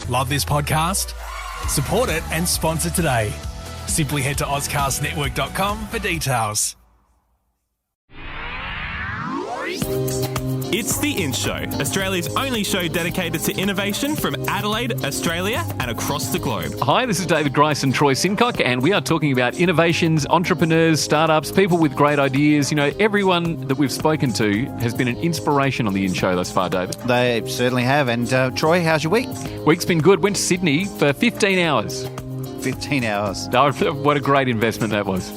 Love this podcast? Support it and sponsor today. Simply head to ozcastnetwork.com for details. It's The In Show, Australia's only show dedicated to innovation from Adelaide, Australia and across the globe. Hi, this is David Grice and Troy Sincock, and we are talking about innovations, entrepreneurs, startups, people with great ideas. You know, everyone that we've spoken to has been an inspiration on The In Show thus far, David. They certainly have. And Troy, how's your week? Week's been good. Went to Sydney for 15 hours. 15 hours. Oh, what a great investment that was.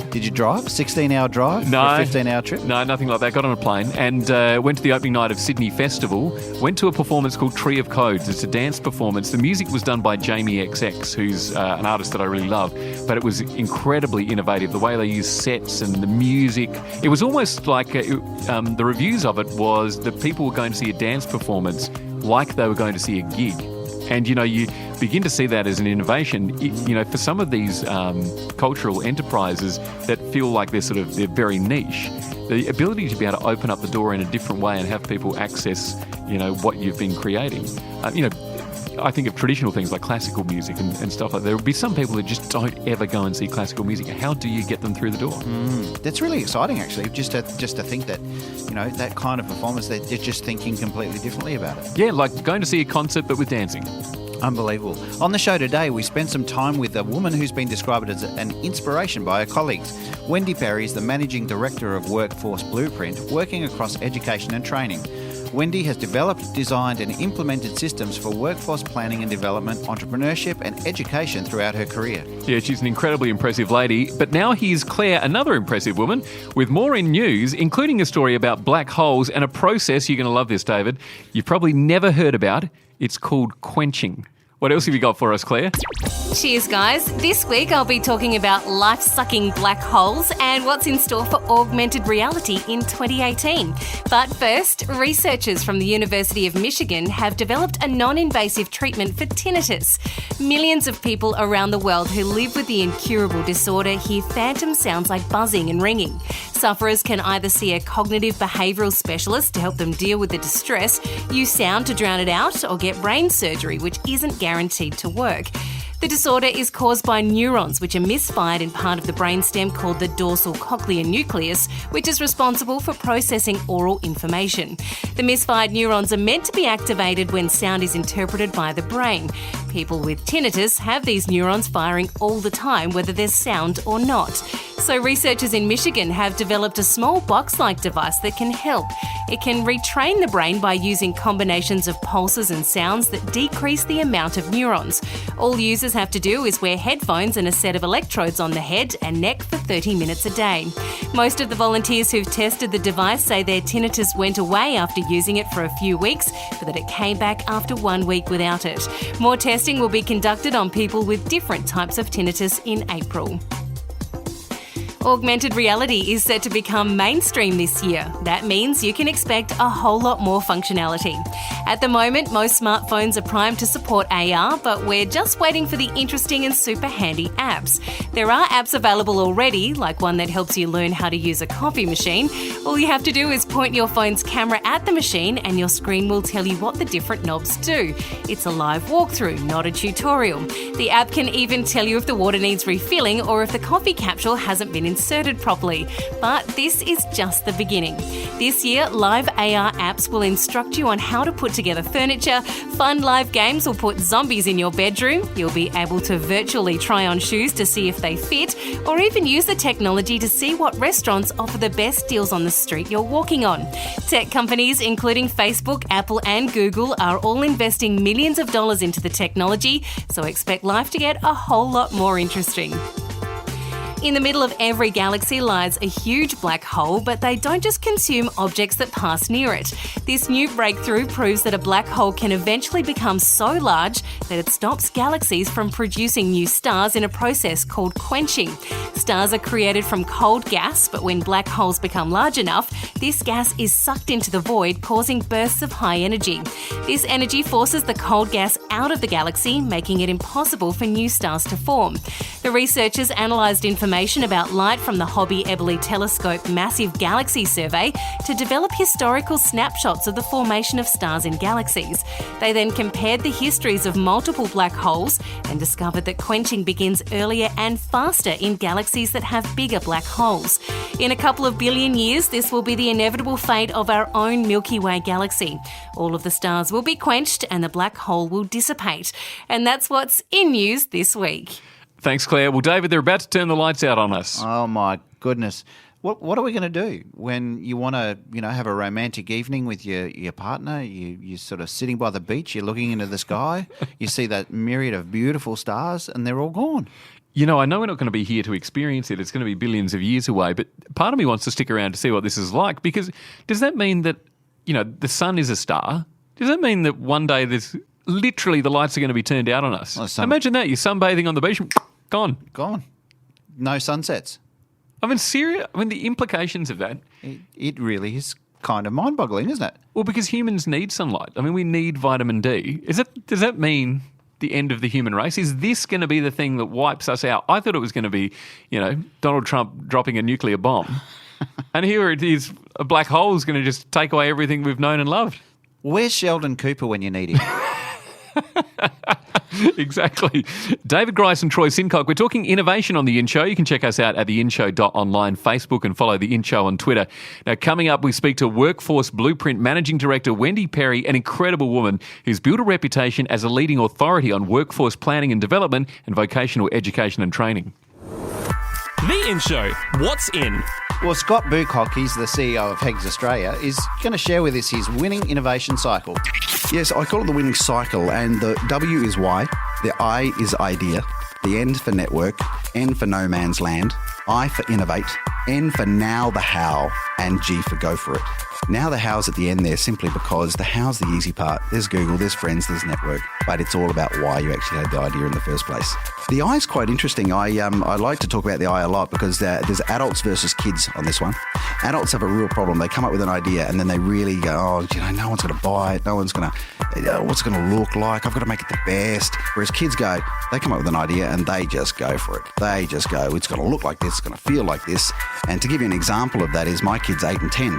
Did you drive? 16-hour drive? No. For a 15-hour trip? No, nothing like that. Got on a plane and went to the opening night of Sydney Festival. Went to a performance called Tree of Codes. It's a dance performance. The music was done by Jamie XX, who's an artist that I really love. But it was incredibly innovative. The way they used sets and the music. It was almost like the reviews of it was that people were going to see a dance performance like they were going to see a gig. And, you know, you begin to see that as an innovation, you know, for some of these cultural enterprises that feel like they're very niche. The ability to be able to open up the door in a different way and have people access, you know, what you've been creating. You know, I think of traditional things like classical music and stuff like that. There will be some people that just don't ever go and see classical music. How do you get them through the door? That's really exciting, actually, just to think that, you know, that kind of performance, they're just thinking completely differently about it. Yeah, like going to see a concert but with dancing. Unbelievable. On the show today, we spent some time with a woman who's been described as an inspiration by her colleagues. Wendy Perry is the Managing Director of Workforce Blueprint, working across education and training. Wendy has developed, designed and implemented systems for workforce planning and development, entrepreneurship and education throughout her career. Yeah, she's an incredibly impressive lady. But now here's Claire, another impressive woman, with more in news, including a story about black holes and a process, you're going to love this, David, you've probably never heard about. It's called quenching. What else have you got for us, Claire? Cheers, guys. This week I'll be talking about life-sucking black holes and what's in store for augmented reality in 2018. But first, researchers from the University of Michigan have developed a non-invasive treatment for tinnitus. Millions of people around the world who live with the incurable disorder hear phantom sounds like buzzing and ringing. Sufferers can either see a cognitive behavioural specialist to help them deal with the distress, use sound to drown it out, or get brain surgery, which isn't guaranteed to work. The disorder is caused by neurons which are misfired in part of the brainstem called the dorsal cochlear nucleus, which is responsible for processing oral information. The misfired neurons are meant to be activated when sound is interpreted by the brain. People with tinnitus have these neurons firing all the time, whether there's sound or not. So researchers in Michigan have developed a small box-like device that can help. It can retrain the brain by using combinations of pulses and sounds that decrease the amount of neurons. All users have to do is wear headphones and a set of electrodes on the head and neck for 30 minutes a day. Most of the volunteers who've tested the device say their tinnitus went away after using it for a few weeks, but that it came back after 1 week without it. More testing will be conducted on people with different types of tinnitus in April. Augmented reality is set to become mainstream this year. That means you can expect a whole lot more functionality. At the moment, most smartphones are primed to support AR, but we're just waiting for the interesting and super handy apps. There are apps available already, like one that helps you learn how to use a coffee machine. All you have to do is point your phone's camera at the machine and your screen will tell you what the different knobs do. It's a live walkthrough, not a tutorial. The app can even tell you if the water needs refilling or if the coffee capsule hasn't been inserted properly. But this is just the beginning. This year, live AR apps will instruct you on how to put together furniture. Fun live games will put zombies in your bedroom. You'll be able to virtually try on shoes to see if they fit, or even use the technology to see what restaurants offer the best deals on the street you're walking on. Tech companies, including Facebook, Apple and Google, are all investing millions of dollars into the technology, so expect life to get a whole lot more interesting. In the middle of every galaxy lies a huge black hole, but they don't just consume objects that pass near it. This new breakthrough proves that a black hole can eventually become so large that it stops galaxies from producing new stars in a process called quenching. Stars are created from cold gas, but when black holes become large enough, this gas is sucked into the void, causing bursts of high energy. This energy forces the cold gas out of the galaxy, making it impossible for new stars to form. The researchers analysed information information about light from the Hobby Eberly Telescope Massive Galaxy Survey to develop historical snapshots of the formation of stars in galaxies. They then compared the histories of multiple black holes and discovered that quenching begins earlier and faster in galaxies that have bigger black holes. In a couple of billion years, this will be the inevitable fate of our own Milky Way galaxy. All of the stars will be quenched and the black hole will dissipate. And that's what's in news this week. Thanks, Claire. Well, David, they're about to turn the lights out on us. Oh, my goodness. What are we going to do when you want to, have a romantic evening with your partner? You're sort of sitting by the beach, you're looking into the sky, you see that myriad of beautiful stars, and they're all gone. I know we're not going to be here to experience it. It's going to be billions of years away. But part of me wants to stick around to see what this is like, because does that mean that, the sun is a star? Does that mean that one day literally the lights are going to be turned out on us? Well, Imagine that. You're sunbathing on the beach, gone. Gone. No sunsets. I mean, serious. I mean, the implications of that. It really is kind of mind-boggling, isn't it? Well, because humans need sunlight. I mean, we need vitamin D. Does that mean the end of the human race? Is this going to be the thing that wipes us out? I thought it was going to be, Donald Trump dropping a nuclear bomb. And here it is, a black hole is going to just take away everything we've known and loved. Where's Sheldon Cooper when you need him? Exactly. David Grice and Troy Sincock. We're talking innovation on The In Show. You can check us out at theinshow.online Facebook and follow The In Show on Twitter. Now, coming up, we speak to Workforce Blueprint Managing Director Wendy Perry, an incredible woman who's built a reputation as a leading authority on workforce planning and development and vocational education and training. The In Show. What's in? Well, Scott Bucock, he's the CEO of Hegs Australia, is going to share with us his winning innovation cycle. Yes, I call it the winning cycle, and the W is why, the I is idea, the N for network, N for no man's land, I for innovate, N for now the how, and G for go for it. Now the how's at the end there simply because the how's the easy part. There's Google, there's friends, there's network, but it's all about why you actually had the idea in the first place. The I is quite interesting. I like to talk about the I a lot because there's adults versus kids on this one. Adults have a real problem. They come up with an idea and then they really go, no one's going to buy it. No one's going to, what's it going to look like? I've got to make it the best. Whereas kids go, they come up with an idea and they just go for it. They just go, it's going to look like this, it's going to feel like this. And to give you an example of that is my kids 8 and 10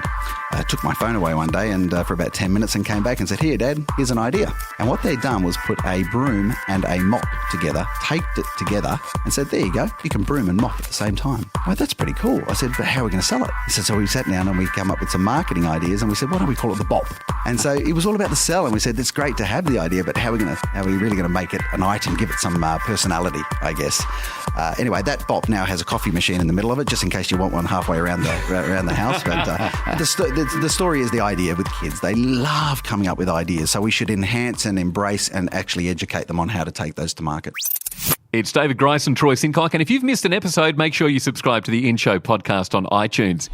took my phone away one day and for about 10 minutes and came back and said, here, Dad, here's an idea. And what they'd done was put a broom and a mop together, taped it together and said, there you go, you can broom and mop at the same time. Well, that's pretty cool. I said, but how are we going to sell it? He said, so we sat down and we came up with some marketing ideas and we said, why don't we call it the Bop? And so it was all about the sell and we said, it's great to have the idea, but how are we really going to make it an item, give it some personality, I guess. Anyway, that Bop now has a coffee machine in the middle of it, just in case you want one halfway around the house. But the story is the idea with kids. They love coming up with ideas, so we should enhance and embrace and actually educate them on how to take those to market. It's David Grice and Troy Sincock, and if you've missed an episode, make sure you subscribe to the In Show podcast on iTunes.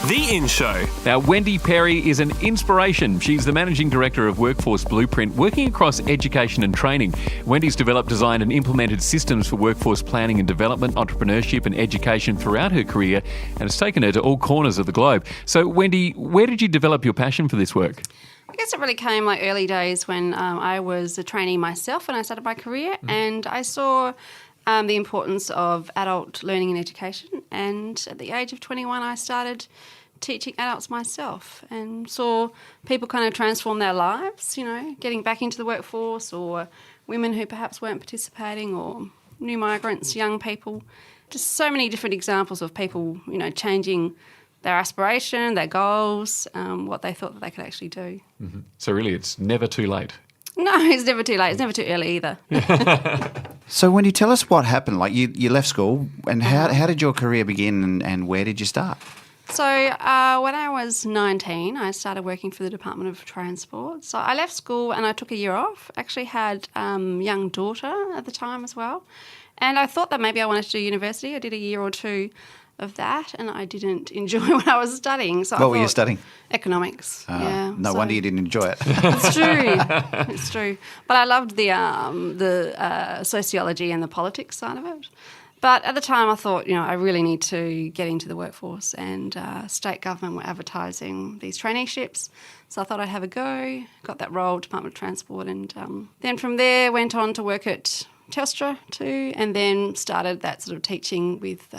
The In Show. Now, Wendy Perry is an inspiration. She's the Managing Director of Workforce Blueprint, working across education and training. Wendy's developed, designed and implemented systems for workforce planning and development, entrepreneurship and education throughout her career, and has taken her to all corners of the globe. So, Wendy, where did you develop your passion for this work? I guess it really came like early days when I was a trainee myself when I started my career, and I saw the importance of adult learning and education. And at the age of 21, I started teaching adults myself and saw people kind of transform their lives, getting back into the workforce, or women who perhaps weren't participating, or new migrants, young people. Just so many different examples of people, changing their aspiration, their goals, what they thought that they could actually do. Mm-hmm. So really, it's never too late. No, it's never too late. It's never too early either. So when you tell us what happened, like you left school, and how did your career begin and where did you start? So when I was 19, I started working for the Department of Transport. So I left school and I took a year off. Actually had a young daughter at the time as well. And I thought that maybe I wanted to do university. I did a year or two of that, and I didn't enjoy what I was studying. So what were you studying? Economics. Yeah. No wonder you didn't enjoy it. It's true. It's true. But I loved the sociology and the politics side of it. But at the time, I thought, I really need to get into the workforce, and state government were advertising these traineeships. So I thought I'd have a go. Got that role, Department of Transport, and then from there went on to work at Telstra too, and then started that sort of teaching with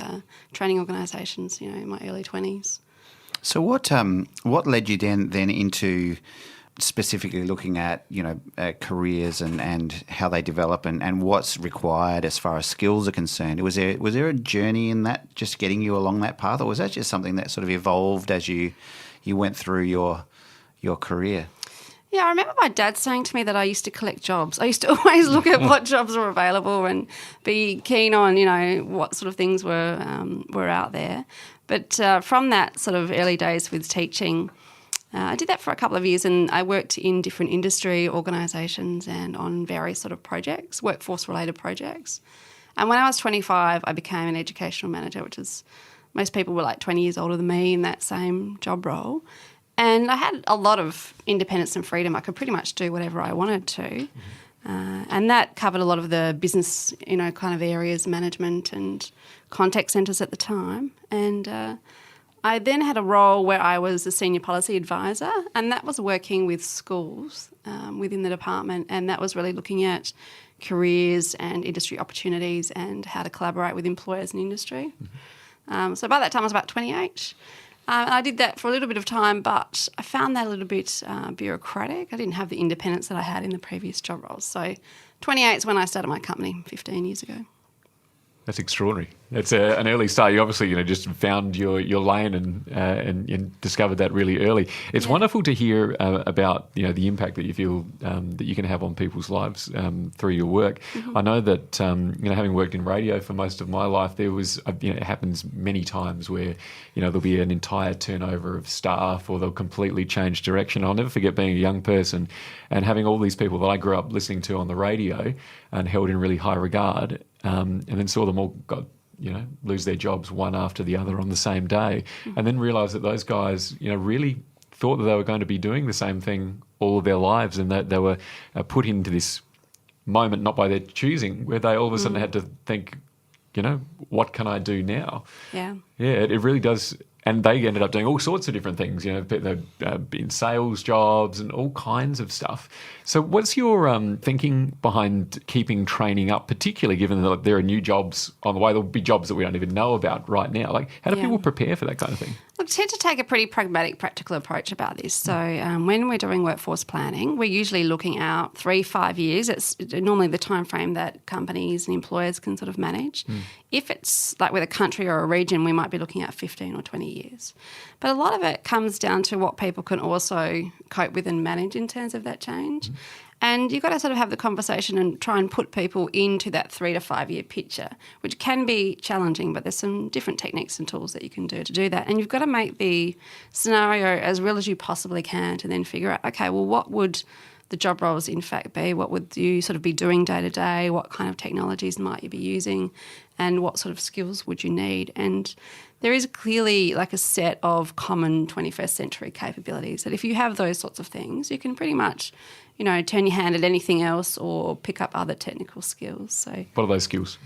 training organisations, in my early 20s. So what led you then into specifically looking at careers and how they develop and what's required as far as skills are concerned? Was there a journey in that, just getting you along that path, or was that just something that sort of evolved as you went through your career? Yeah, I remember my dad saying to me that I used to collect jobs. I used to always look at what jobs were available and be keen on, what sort of things were out there. But from that sort of early days with teaching, I did that for a couple of years, and I worked in different industry organisations and on various sort of projects, workforce-related projects. And when I was 25, I became an educational manager, which is, most people were like 20 years older than me in that same job role. And I had a lot of independence and freedom. I could pretty much do whatever I wanted to. And that covered a lot of the business, kind of areas, management and contact centres at the time. And I then had a role where I was a senior policy advisor, and that was working with schools within the department, and that was really looking at careers and industry opportunities and how to collaborate with employers and industry. So by that time I was about 28. And I did that for a little bit of time, but I found that a little bit bureaucratic. I didn't have the independence that I had in the previous job roles. So 28 is when I started my company 15 years ago. That's extraordinary. It's an early start. You obviously, just found your lane and discovered that really early. It's wonderful to hear about the impact that you feel that you can have on people's lives through your work. I know that having worked in radio for most of my life, there was it happens many times where there'll be an entire turnover of staff, or they'll completely change direction. I'll never forget being a young person and having all these people that I grew up listening to on the radio and held in really high regard, and then saw them all lose their jobs one after the other on the same day, and then realise that those guys, really thought that they were going to be doing the same thing all of their lives, and that they were put into this moment not by their choosing, where they all of a sudden had to think, what can I do now? Yeah. Yeah, it really does. And they ended up doing all sorts of different things, they've been sales jobs and all kinds of stuff. So what's your thinking behind keeping training up, particularly given that there are new jobs on the way? There'll be jobs that we don't even know about right now. Like, how do people prepare for that kind of thing? Look, I tend to take a pretty pragmatic, practical approach about this. So when we're doing workforce planning, we're usually looking out 3-5 years. It's normally the time frame that companies and employers can sort of manage. If it's like with a country or a region, we might be looking at 15 or 20 years. But a lot of it comes down to what people can also cope with and manage in terms of that change. And you've got to sort of have the conversation and try and put people into that 3 to 5 year picture, which can be challenging, but there's some different techniques and tools that you can do that. And you've got to make the scenario as real as you possibly can to then figure out, okay, well, what would the job roles in fact be? What would you sort of be doing day to day? What kind of technologies might you be using? And what sort of skills would you need? And there is clearly like a set of common 21st century capabilities that if you have those sorts of things, you can pretty much, turn your hand at anything else or pick up other technical skills. So, what are those skills?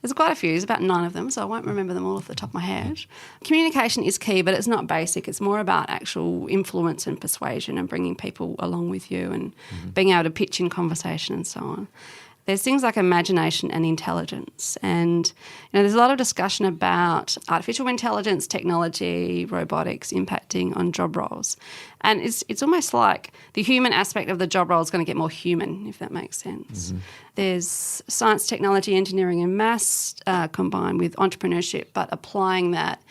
There's quite a few. There's about 9 of them, so I won't remember them all off the top of my head. Communication is key, but it's not basic. It's more about actual influence and persuasion and bringing people along with you and being able to pitch in conversation and so on. There's things like imagination and intelligence. And there's a lot of discussion about artificial intelligence, technology, robotics impacting on job roles. And it's almost like the human aspect of the job role is going to get more human, if that makes sense. There's science, technology, engineering and maths combined with entrepreneurship, but applying that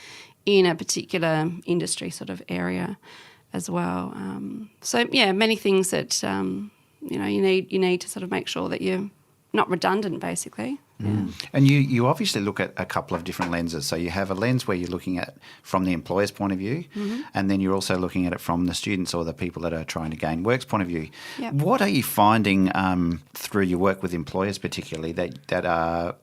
in a particular industry sort of area as well. Many things that, you need to sort of make sure that you're not redundant, basically. Yeah. And you obviously look at a couple of different lenses. So you have a lens where you're looking at from the employer's point of view, and then you're also looking at it from the students or the people that are trying to gain work's point of view. Yep. What are you finding through your work with employers particularly that are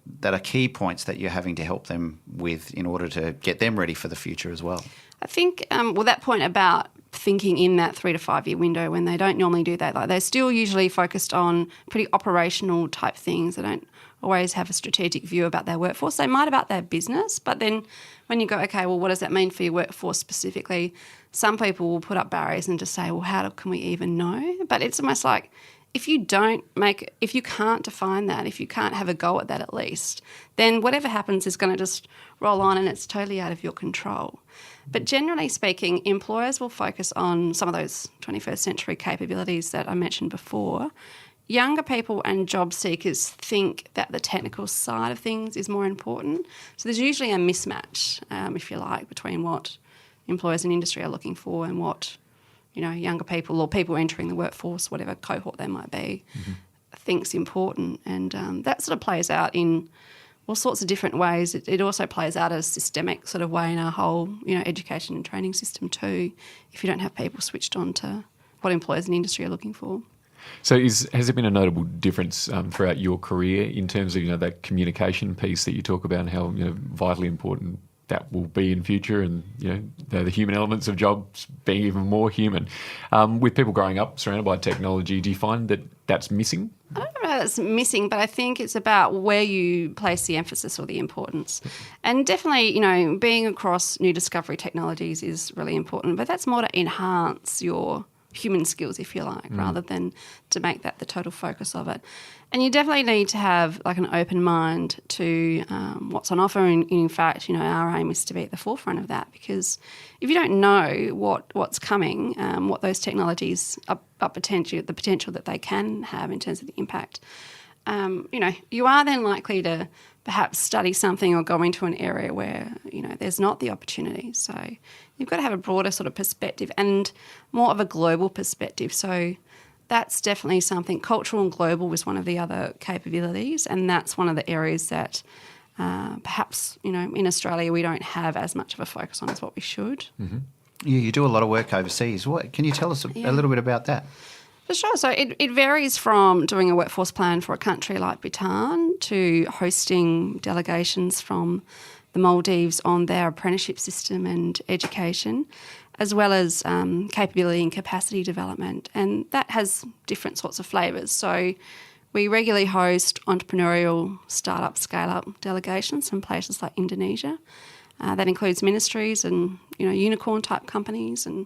key points that you're having to help them with in order to get them ready for the future as well? I think, that point about thinking in that 3 to 5 year window when they don't normally do that, like they're still usually focused on pretty operational type things. They don't always have a strategic view about their workforce. They might about their business, but then when you go, okay, well, what does that mean for your workforce specifically? Some people will put up barriers and just say, well, how can we even know? But it's almost like if you can't define that, if you can't have a go at that at least, then whatever happens is going to just roll on and it's totally out of your control. But generally speaking, employers will focus on some of those 21st century capabilities that I mentioned before. Younger people and job seekers think that the technical side of things is more important. So there's usually a mismatch, if you like, between what employers and industry are looking for and what younger people or people entering the workforce, whatever cohort they might be, thinks important. And that sort of plays out in all sorts of different ways. It also plays out as a systemic sort of way in our whole, education and training system too, if you don't have people switched on to what employers and industry are looking for. So has there been a notable difference throughout your career in terms of, that communication piece that you talk about and how, vitally important that will be in future, and the human elements of jobs being even more human. With people growing up surrounded by technology, do you find that that's missing? I don't know if it's missing, but I think it's about where you place the emphasis or the importance. And definitely, being across new discovery technologies is really important, but that's more to enhance your human skills, if you like, rather than to make that the total focus of it. And you definitely need to have like an open mind to what's on offer. And in fact, our aim is to be at the forefront of that, because if you don't know what's coming, what those technologies are the potential that they can have in terms of the impact, you are then likely to perhaps study something or go into an area where, there's not the opportunity. So you've got to have a broader sort of perspective and more of a global perspective. So that's definitely something. Cultural and global was one of the other capabilities, and that's one of the areas that perhaps, in Australia we don't have as much of a focus on as what we should. Mm-hmm. Yeah, you do a lot of work overseas. Can you tell us a little bit about that? For sure. So it varies from doing a workforce plan for a country like Bhutan to hosting delegations from the Maldives on their apprenticeship system and education, as well as capability and capacity development. And that has different sorts of flavours. So we regularly host entrepreneurial startup, scale-up delegations from places like Indonesia. That includes ministries and, unicorn-type companies and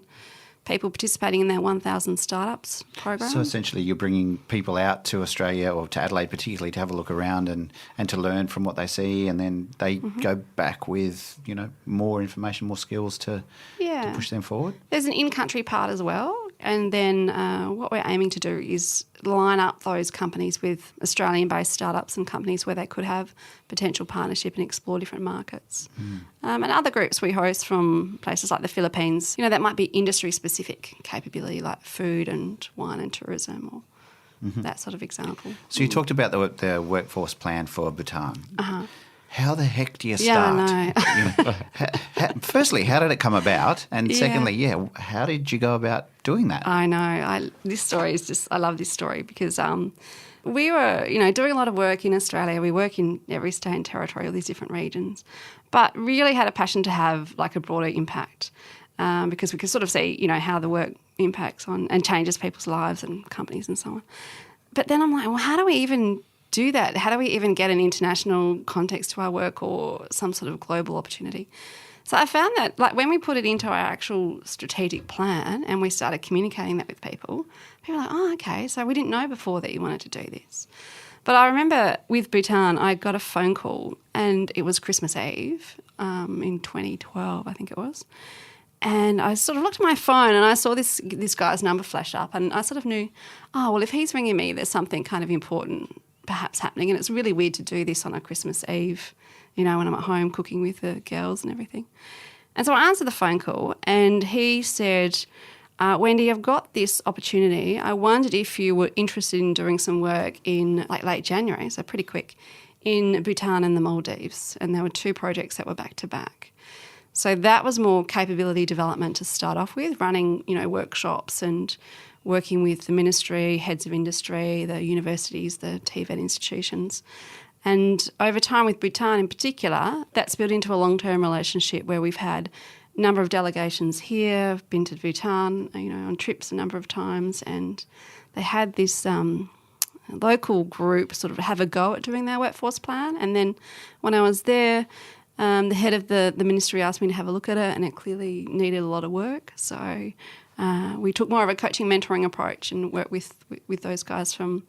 people participating in their 1,000 startups program. So essentially you're bringing people out to Australia or to Adelaide particularly to have a look around and to learn from what they see, and then they go back with, more information, more skills to push them forward. There's an in-country part as well, and then what we're aiming to do is line up those companies with Australian-based startups and companies where they could have potential partnership and explore different markets. And other groups we host from places like the Philippines, that might be industry-specific capability like food and wine and tourism or that sort of example. So you talked about the workforce plan for Bhutan. How the heck do you start? Yeah, I know. Firstly, how did it come about? And secondly, how did you go about doing that? I know. This story is just, I love this story because we were, doing a lot of work in Australia. We work in every state and territory, all these different regions, but really had a passion to have like a broader impact because we could sort of see, how the work impacts on and changes people's lives and companies and so on. But then I'm like, well, how do we even do that? How do we even get an international context to our work or some sort of global opportunity? So I found that when we put it into our actual strategic plan and we started communicating that with people were like, oh, okay, so we didn't know before that you wanted to do this. But I remember with Bhutan, I got a phone call and it was Christmas Eve in 2012, I think it was. And I sort of looked at my phone and I saw this guy's number flash up and I sort of knew, oh, well, if he's ringing me, there's something kind of important perhaps happening. And it's really weird to do this on a Christmas Eve, when I'm at home cooking with the girls and everything. And so I answered the phone call and he said, Wendy, I've got this opportunity. I wondered if you were interested in doing some work in late January, so pretty quick, in Bhutan and the Maldives. And there were 2 projects that were back to back. So that was more capability development to start off with, running, workshops and working with the ministry, heads of industry, the universities, the TVET institutions. And over time with Bhutan in particular, that's built into a long-term relationship where we've had a number of delegations here, been to Bhutan, on trips a number of times, and they had this local group sort of have a go at doing their workforce plan. And then when I was there, the head of the ministry asked me to have a look at it and it clearly needed a lot of work. So We took more of a coaching, mentoring approach and worked with those guys from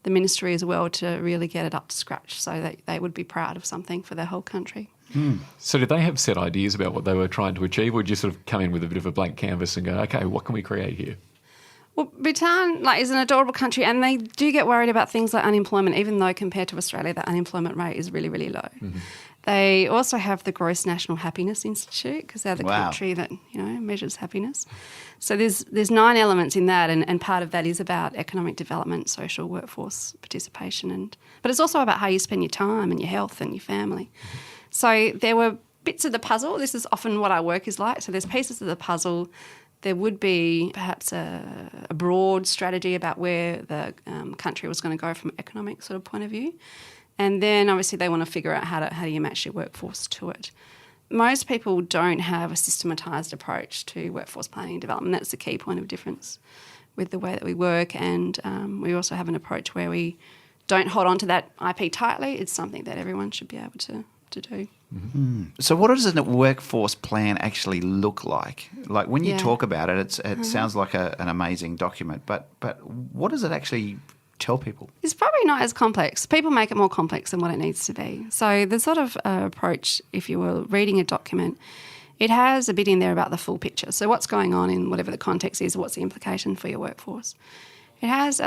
the ministry as well to really get it up to scratch so that they would be proud of something for their whole country. So did they have set ideas about what they were trying to achieve, or did you sort of come in with a bit of a blank canvas and go, okay, what can we create here? Well, Bhutan is an adorable country, and they do get worried about things like unemployment, even though compared to Australia, the unemployment rate is really, really low. Mm-hmm. They also have the Gross National Happiness Institute because they're the country that measures happiness. So there's 9 elements in that, and part of that is about economic development, social workforce participation, but it's also about how you spend your time and your health and your family. So there were bits of the puzzle. This is often what our work is like. So there's pieces of the puzzle. There would be perhaps a broad strategy about where the country was going to go from an economic sort of point of view. And then obviously they want to figure out how do you match your workforce to it. Most people don't have a systematised approach to workforce planning and development. That's the key point of difference with the way that we work. And we also have an approach where we don't hold on to that IP tightly. It's something that everyone should be able to do. Mm-hmm. So what does a workforce plan actually look like? Like when you talk about it, it sounds like an amazing document, but what does it actually tell people? It's probably not as complex. People make it more complex than what it needs to be. So the sort of approach, if you were reading a document, it has a bit in there about the full picture. So what's going on in whatever the context is, what's the implication for your workforce. It has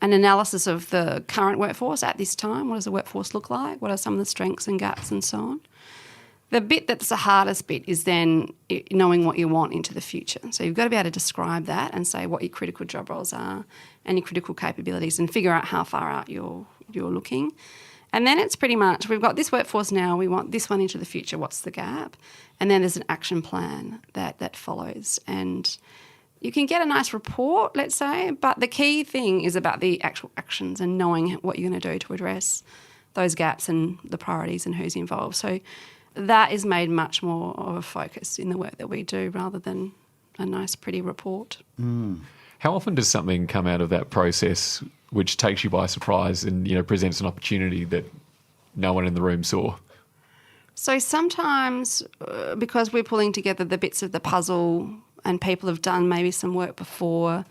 an analysis of the current workforce at this time. What does the workforce look like? What are some of the strengths and gaps and so on? The bit that's the hardest bit is then knowing what you want into the future. So you've got to be able to describe that and say what your critical job roles are and your critical capabilities and figure out how far out you're looking. And then it's pretty much, we've got this workforce now, we want this one into the future, what's the gap? And then there's an action plan that follows. And you can get a nice report, let's say, but the key thing is about the actual actions and knowing what you're going to do to address those gaps and the priorities and who's involved. So that is made much more of a focus in the work that we do rather than a nice, pretty report. Mm. How often does something come out of that process which takes you by surprise and presents an opportunity that no one in the room saw? So sometimes because we're pulling together the bits of the puzzle and people have done maybe some work before,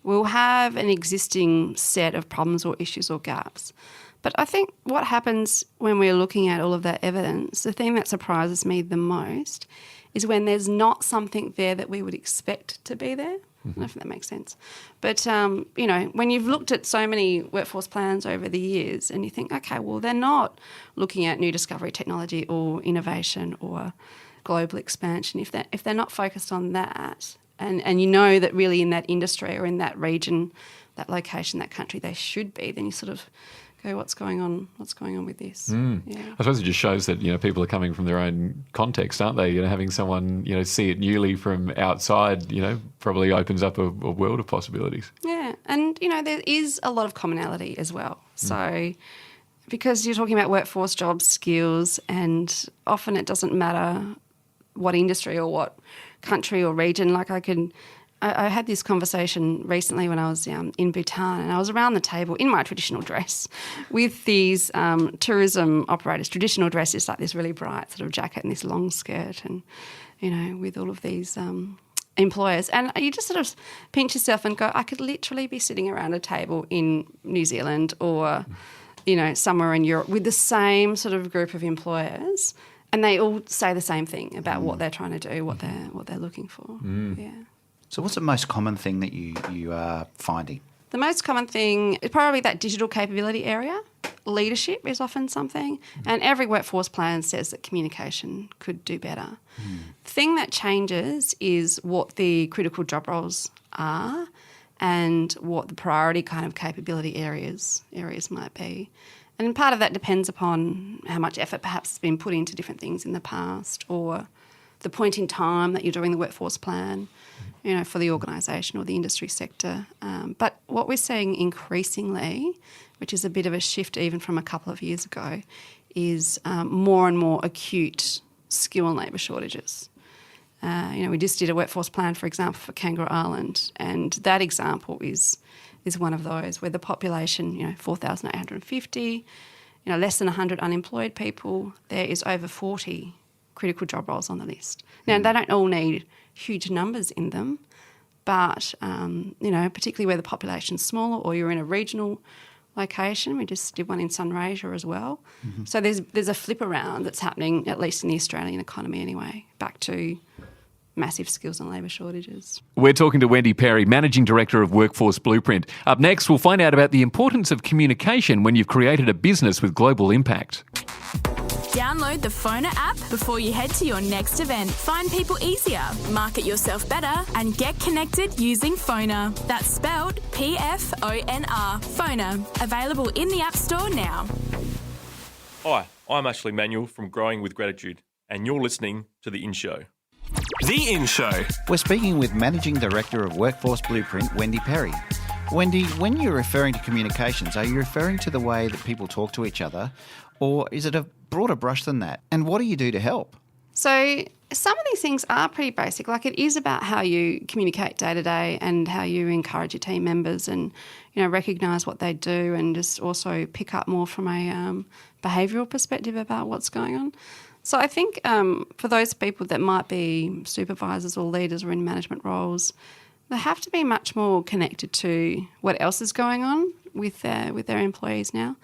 we'll have an existing set of problems or issues or gaps. But I think what happens when we're looking at all of that evidence, the thing that surprises me the most is when there's not something there that we would expect to be there. I don't know if that makes sense. But, when you've looked at so many workforce plans over the years and you think, okay, well, they're not looking at new discovery technology or innovation or global expansion. If they're not focused on that and you know that really in that industry or in that region, that location, that country, they should be, then you sort of go, what's going on with this? Yeah. I suppose it just shows that people are coming from their own context, aren't they? Having someone see it newly from outside probably opens up a world of possibilities. Yeah, and there is a lot of commonality as well. So because you're talking about workforce, jobs, skills, and often it doesn't matter what industry or what country or region. Like I had this conversation recently when I was in Bhutan, and I was around the table in my traditional dress with these tourism operators. Traditional dress is like this really bright sort of jacket and this long skirt and, with all of these employers. And you just sort of pinch yourself and go, I could literally be sitting around a table in New Zealand or, somewhere in Europe with the same sort of group of employers, and they all say the same thing about what they're trying to do, what they're looking for. Yeah. So what's the most common thing that you are finding? The most common thing is probably that digital capability area. Leadership is often something, and every workforce plan says that communication could do better. The thing that changes is what the critical job roles are and what the priority kind of capability areas might be. And part of that depends upon how much effort perhaps has been put into different things in the past or the point in time that you're doing the workforce plan, for the organisation or the industry sector. But what we're seeing increasingly, which is a bit of a shift even from a couple of years ago, is more and more acute skill and labour shortages. We just did a workforce plan, for example, for Kangaroo Island, and that example is one of those where the population, 4,850, less than 100 unemployed people, there is over 40 critical job roles on the list. Now, they don't all need huge numbers in them, But, particularly where the population's smaller or you're in a regional location. We just did one in Sunraysia as well. Mm-hmm. So there's a flip around that's happening, at least in the Australian economy anyway, back to massive skills and labour shortages. We're talking to Wendy Perry, Managing Director of Workforce Blueprint. Up next, we'll find out about the importance of communication when you've created a business with global impact. Download the Phoner app before you head to your next event. Find people easier, market yourself better, and get connected using Phoner. That's spelled PFONR. Phoner. Available in the App Store now. Hi, I'm Ashley Manuel from Growing with Gratitude, and you're listening to The In Show. The In Show. We're speaking with Managing Director of Workforce Blueprint, Wendy Perry. Wendy, when you're referring to communications, are you referring to the way that people talk to each other, or is it a broader brush than that? And what do you do to help? So some of these things are pretty basic. Like, it is about how you communicate day to day and how you encourage your team members and, recognise what they do, and just also pick up more from a behavioural perspective about what's going on. So I think for those people that might be supervisors or leaders or in management roles, they have to be much more connected to what else is going on with their employees now.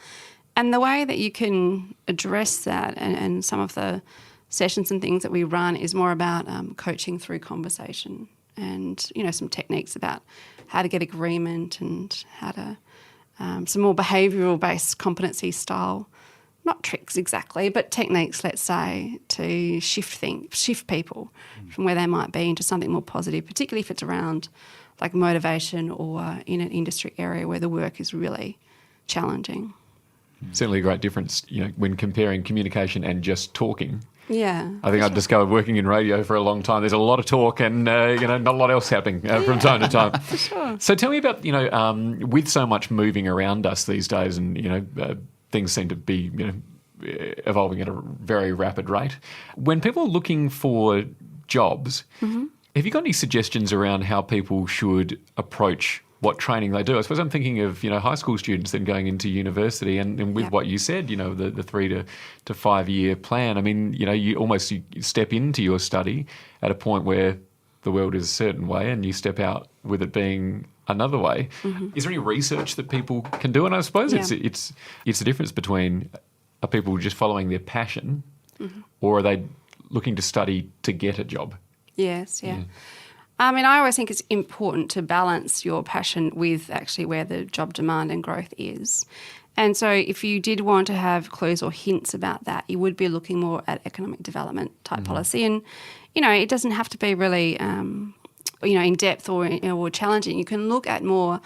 And the way that you can address that and some of the sessions and things that we run is more about coaching through conversation and, some techniques about how to get agreement and how to some more behavioural-based competency style, not tricks exactly, but techniques, let's say, to shift people from where they might be into something more positive, particularly if it's around like motivation or in an industry area where the work is really challenging. Certainly a great difference, when comparing communication and just talking. Yeah. I think I've discovered working in radio for a long time, there's a lot of talk and, not a lot else happening from time to time. For sure. So tell me about, with so much moving around us these days and, things seem to be, evolving at a very rapid rate. When people are looking for jobs, mm-hmm. have you got any suggestions around how people should approach what training they do? I suppose I'm thinking of, high school students then going into university and with what you said, the 3 to 5 year plan. I mean, you step into your study at a point where the world is a certain way and you step out with it being another way. Mm-hmm. Is there any research that people can do? And I suppose it's the difference between, are people just following their passion mm-hmm. or are they looking to study to get a job? Yes, yeah. I mean, I always think it's important to balance your passion with actually where the job demand and growth is. And so if you did want to have clues or hints about that, you would be looking more at economic development type mm-hmm. policy. And, it doesn't have to be really, in depth or challenging. You can look at more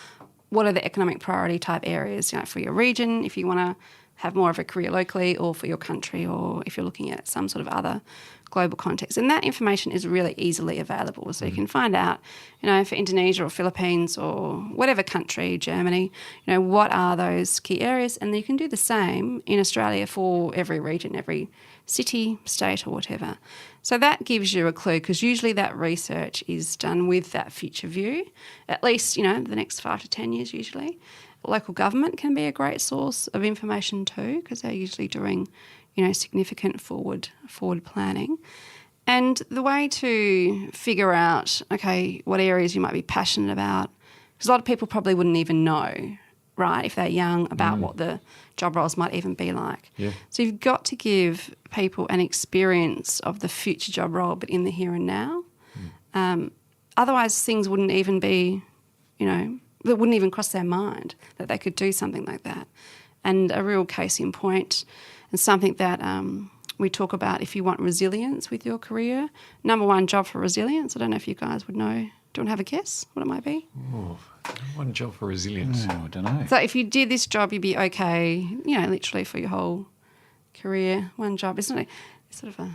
what are the economic priority type areas, for your region, if you want to have more of a career locally, or for your country, or if you're looking at some sort of other global context. And that information is really easily available. So you can find out, for Indonesia or Philippines or whatever country, Germany, what are those key areas? And you can do the same in Australia for every region, every city, state or whatever. So that gives you a clue, because usually that research is done with that future view, at least, the next 5 to 10 years usually. Local government can be a great source of information too, because they're usually doing, significant forward planning. And the way to figure out, okay, what areas you might be passionate about, because a lot of people probably wouldn't even know, right, if they're young, about what the job roles might even be like. Yeah. So you've got to give people an experience of the future job role, but in the here and now. Otherwise, things wouldn't even be, it wouldn't even cross their mind that they could do something like that. And a real case in point, and something that we talk about if you want resilience with your career. Number one job for resilience, I don't know if you guys would know. Do you want to have a guess what it might be? Oh, one job for resilience. No, I don't know. So if you did this job, you'd be okay, literally for your whole career. One job, isn't it? It's sort of a...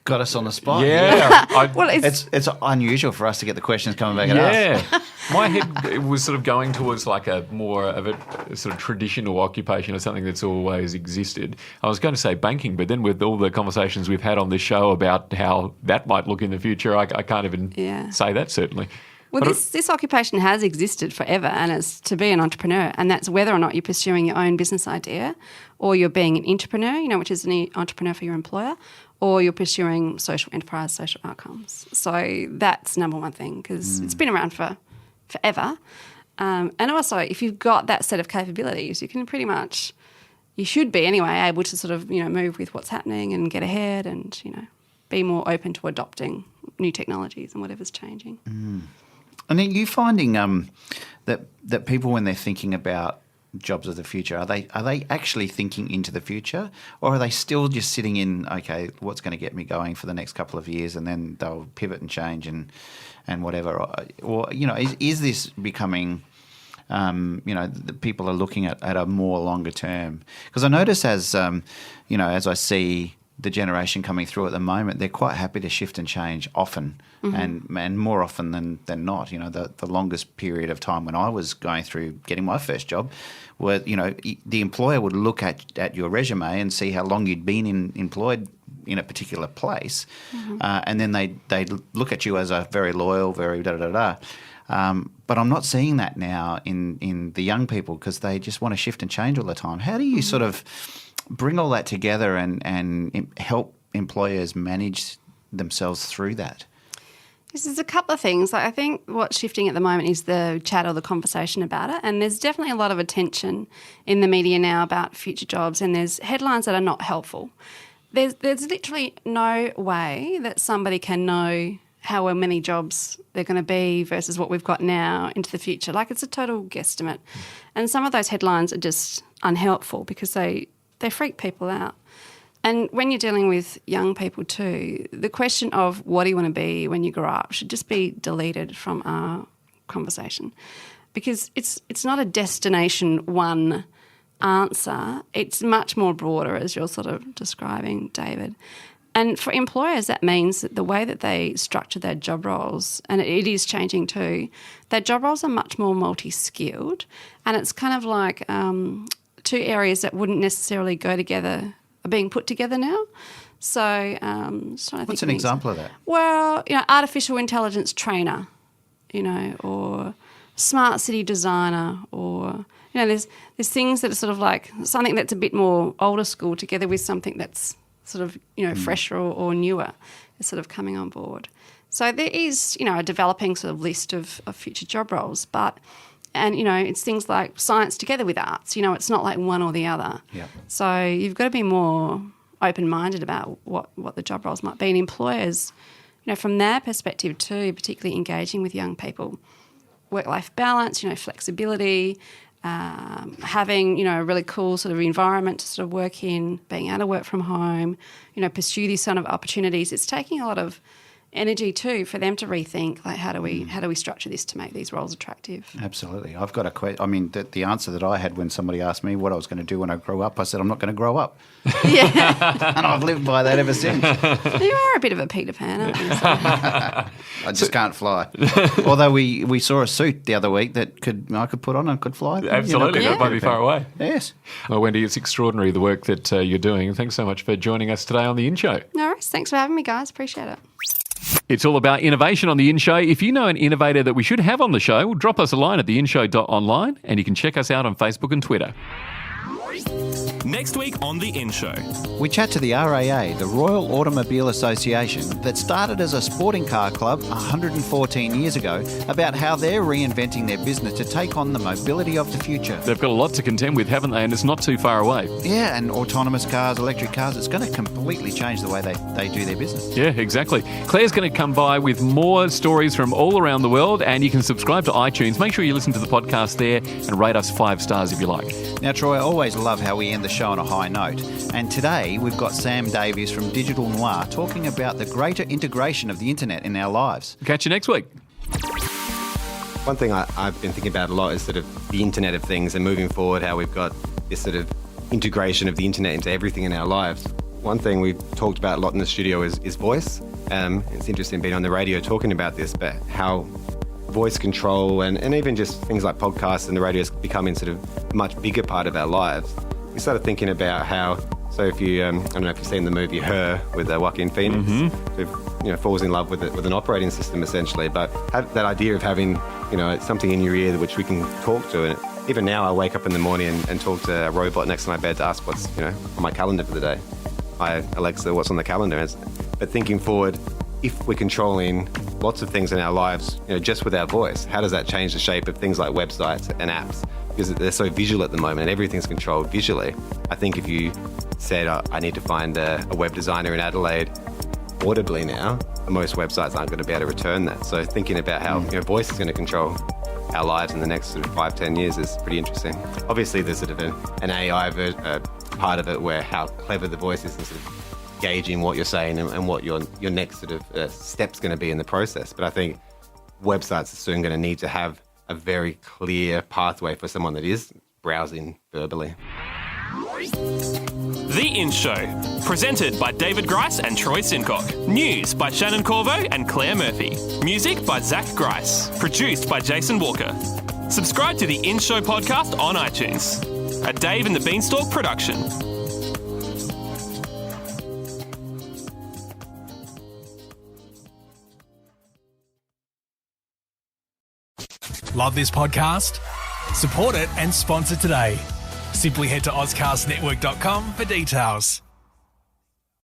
Got us on the spot. Yeah. Well, It's unusual for us to get the questions coming back at us. My head was sort of going towards like a more of a sort of traditional occupation or something that's always existed. I was going to say banking, but then with all the conversations we've had on this show about how that might look in the future, I can't even say that certainly. Well, this occupation has existed forever, and it's to be an entrepreneur, and that's whether or not you're pursuing your own business idea or you're being an entrepreneur, which is an entrepreneur for your employer, or you're pursuing social enterprise, social outcomes. So that's number one thing, because it's been around for forever. And also, if you've got that set of capabilities, you can pretty much, you should be anyway, able to sort of, move with what's happening and get ahead and, be more open to adopting new technologies and whatever's changing. And are you finding that people, when they're thinking about jobs of the future, are they actually thinking into the future, or are they still just sitting in, okay, what's going to get me going for the next couple of years, and then they'll pivot and change and whatever? Or is this becoming, the people are looking at a more longer term? Because I notice as I see the generation coming through at the moment, they're quite happy to shift and change often, and more often than not. The longest period of time when I was going through getting my first job, where the employer would look at your resume and see how long you'd been employed in a particular place, and then they'd look at you as a very loyal, very da-da-da-da. But I'm not seeing that now in the young people, because they just want to shift and change all the time. How do you sort of bring all that together and help employers manage themselves through that? There's a couple of things. I think what's shifting at the moment is the chat or the conversation about it, and there's definitely a lot of attention in the media now about future jobs, and there's headlines that are not helpful. There's literally no way that somebody can know how many jobs they're going to be versus what we've got now into the future. Like, it's a total guesstimate. And some of those headlines are just unhelpful because they freak people out. And when you're dealing with young people too, the question of what do you want to be when you grow up should just be deleted from our conversation, because it's not a destination one answer. It's much more broader, as you're sort of describing, David. And for employers, that means that the way that they structure their job roles, and it is changing too, their job roles are much more multi-skilled, and it's kind of like two areas that wouldn't necessarily go together are being put together now. So, what's an example of that? Well, artificial intelligence trainer, or smart city designer, or there's things that are sort of like something that's a bit more older school together with something that's sort of fresher or newer is sort of coming on board. So there is a developing sort of list of future job roles, and it's things like science together with arts. It's not like one or the other. Yeah. So you've got to be more open-minded about what the job roles might be. And employers, from their perspective too, particularly engaging with young people, work-life balance, flexibility, having, a really cool sort of environment to sort of work in, being able to work from home, pursue these sort of opportunities. It's taking a lot of energy too for them to rethink, like, how do we structure this to make these roles attractive? Absolutely. I've got a question. I mean, the answer that I had when somebody asked me what I was going to do when I grow up, I said, I'm not going to grow up. Yeah. And I've lived by that ever since. You are a bit of a Peter Pan, aren't you? I just can't fly. Although we saw a suit the other week that I could put on and could fly. Absolutely. That might be far away. Yes. Well, Wendy, it's extraordinary the work that you're doing. Thanks so much for joining us today on The In Show. No worries. Thanks for having me, guys. Appreciate it. It's all about innovation on The In Show. If you know an innovator that we should have on the show, drop us a line at theinshow.online, and you can check us out on Facebook and Twitter. Next week on The In Show. We chat to the RAA, the Royal Automobile Association, that started as a sporting car club 114 years ago, about how they're reinventing their business to take on the mobility of the future. They've got a lot to contend with, haven't they? And it's not too far away. Yeah, and autonomous cars, electric cars, it's going to completely change the way they do their business. Yeah, exactly. Claire's going to come by with more stories from all around the world, and you can subscribe to iTunes. Make sure you listen to the podcast there and rate us 5 stars if you like. Now, Troy, I always love how we end the show on a high note. And today we've got Sam Davies from Digital Noir talking about the greater integration of the internet in our lives. Catch you next week. One thing I've been thinking about a lot is sort of the Internet of Things, and moving forward how we've got this sort of integration of the internet into everything in our lives. One thing we've talked about a lot in the studio is voice. It's interesting being on the radio talking about this, but how voice control and even just things like podcasts and the radio is becoming sort of a much bigger part of our lives. We started thinking about how, so if you, I don't know if you've seen the movie Her with Joaquin Phoenix, who falls in love with an operating system essentially, but have that idea of having, something in your ear which we can talk to. And even now I wake up in the morning and talk to a robot next to my bed to ask what's, on my calendar for the day. hi, Alexa, what's on the calendar? But thinking forward, if we're controlling lots of things in our lives, just with our voice, how does that change the shape of things like websites and apps? Because they're so visual at the moment and everything's controlled visually. I think if you said, I need to find a web designer in Adelaide audibly now, most websites aren't going to be able to return that. So thinking about how voice is going to control our lives in the next sort of 5-10 years is pretty interesting. Obviously, there's sort of an AI part of it where how clever the voice is and sort of gauging what you're saying and what your next sort of step's going to be in the process. But I think websites are soon going to need to have a very clear pathway for someone that is browsing verbally. The In Show, presented by David Grice and Troy Sincock. News by Shannon Corvo and Claire Murphy. Music by Zach Grice. Produced by Jason Walker. Subscribe to the In Show podcast on iTunes. A Dave and the Beanstalk production. Love this podcast? Support it and sponsor today. Simply head to AuscastNetwork.com for details.